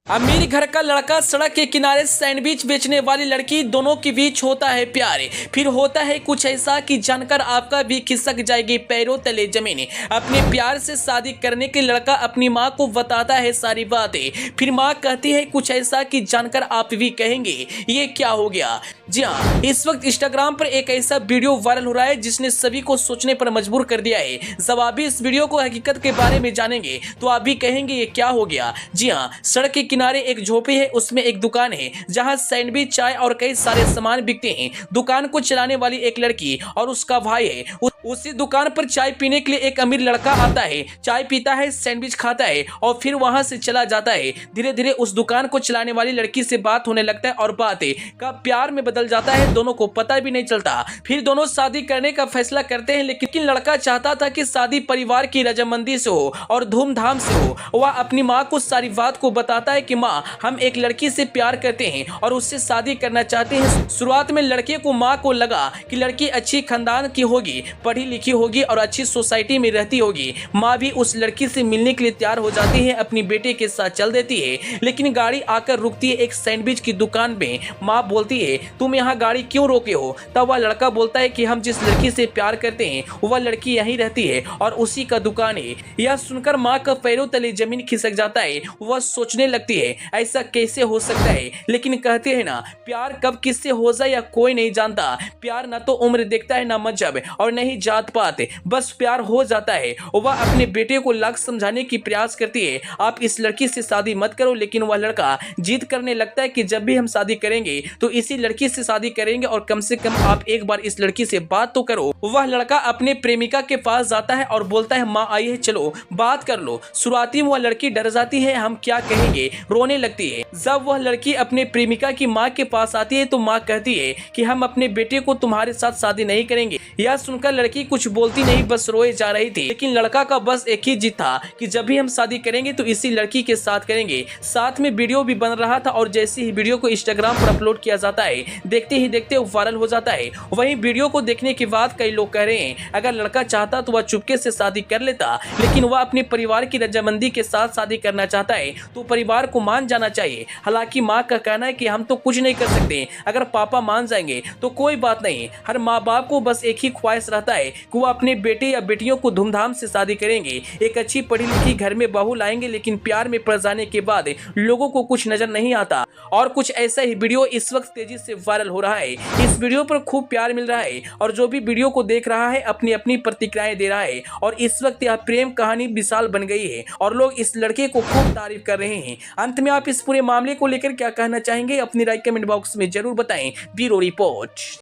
अमीर घर का लड़का, सड़क के किनारे सैंडविच बेचने वाली लड़की, दोनों के बीच होता है प्यार। फिर होता है कुछ ऐसा कि जानकर आपका भी खिसक जाएगी पैरों तले जमीन। अपने प्यार से शादी करने के लड़का अपनी माँ को बताता है सारी बातें। फिर माँ कहती है कुछ ऐसा कि जानकर आप भी कहेंगे ये क्या हो गया। जी हाँ, इस वक्त इंस्टाग्राम पर एक ऐसा वीडियो वायरल हो रहा है जिसने सभी को सोचने पर मजबूर कर दिया है। जब आप भी इस वीडियो को हकीकत के बारे में जानेंगे तो आप भी कहेंगे ये क्या हो गया। जी हाँ, सड़क के किनारे एक झोपड़ी है, उसमें एक दुकान है जहां सैंडविच, चाय और कई सारे सामान बिकते हैं। दुकान को चलाने वाली एक लड़की और उसका भाई है। उसी दुकान पर चाय पीने के लिए एक अमीर लड़का आता है, चाय पीता है, सैंडविच खाता है और फिर वहां से चला जाता है। धीरे धीरे उस दुकान को चलाने वाली लड़की से बात होने लगता है और बात का प्यार में बदल जाता है। दोनों को पता भी नहीं चलता। फिर दोनों शादी करने का फैसला करते हैं, लेकिन लड़का चाहता था कि शादी परिवार की रजामंदी से हो और धूमधाम से हो। वह अपनी माँ को सारी बात को बताता है कि माँ, हम एक लड़की से प्यार करते हैं और उससे शादी करना चाहते हैं। शुरुआत में लड़के को माँ को लगा कि लड़की अच्छी खानदान की होगी, पढ़ी लिखी होगी और अच्छी सोसाइटी में रहती होगी। माँ भी उस लड़की से मिलने के लिए तैयार हो जाती है, अपनी बेटे के साथ चल देती है। लेकिन गाड़ी आकर रुकती है एक सैंडविच की दुकान में। माँ बोलती है तुम यहाँ गाड़ी क्यों रोके हो। तब वह लड़का बोलता है कि हम जिस लड़की से प्यार करते हैं वह लड़की यहीं रहती है और उसी का दुकान है। यह सुनकर माँ का पैरों तले जमीन खिसक जाता है। वह सोचने लगती है ऐसा कैसे हो सकता है। लेकिन कहते हैं ना, प्यार कब किससे हो जाए या कोई नहीं जानता। प्यार ना तो उम्र देखता है, ना मजहब और न ही जात पात, बस प्यार हो जाता है। वह अपने बेटे को लाख समझाने की प्रयास करती है, आप इस लड़की से शादी मत करो। लेकिन वह लड़का जिद करने लगता है कि जब भी हम शादी करेंगे तो इसी लड़की से शादी करेंगे और कम से कम आप एक बार इस लड़की से बात तो करो। वह लड़का अपने प्रेमिका के पास जाता है और बोलता है माँ आइए चलो बात कर लो। शुरुआती में वह लड़की डर जाती है, हम क्या कहेंगे, रोने लगती है। जब वह लड़की अपने प्रेमिका की माँ के पास आती है तो माँ कहती है कि हम अपने बेटे को तुम्हारे साथ शादी नहीं करेंगे। यह सुनकर लड़की कुछ बोलती नहीं, बस रोए जा रही थी। लेकिन लड़का का बस एक ही जिद था कि जब भी हम शादी करेंगे तो इसी लड़की के साथ करेंगे। साथ में वीडियो भी बन रहा था और जैसे ही वीडियो को इंस्टाग्राम पर अपलोड किया जाता है, देखते ही देखते वायरल हो जाता है। वहीं वीडियो को देखने के बाद कई लोग कह रहे हैं अगर लड़का चाहता तो वह चुपके से शादी कर लेता, लेकिन वह अपने परिवार की रजामंदी के साथ शादी करना चाहता है तो परिवार को मान जाना चाहिए। हालांकि माँ का कहना है कि हम तो कुछ नहीं कर सकते, अगर पापा मान जाएंगे तो कोई बात नहीं। हर माँ बाप को बस एक ही ख्वाहिश रहता है कि वो अपने बेटे या बेटियों को धूमधाम से शादी करेंगे, एक अच्छी पढ़ी लिखी घर में बहू लाएंगे। लेकिन प्यार में पड़ जाने के बाद लोगों को कुछ नजर नहीं आता। और कुछ ऐसा ही वीडियो इस वक्त तेजी से वायरल हो रहा है। इस वीडियो पर खूब प्यार मिल रहा है और जो भी वीडियो को देख रहा है अपनी अपनी प्रतिक्रियाएं दे रहा है। और इस वक्त यह प्रेम कहानी विशाल बन गई है और लोग इस लड़के को खूब तारीफ कर रहे हैं। अंत में आप इस पूरे मामले को लेकर क्या कहना चाहेंगे, अपनी राय कमेंट बॉक्स में जरूर बताएं। Bureau report.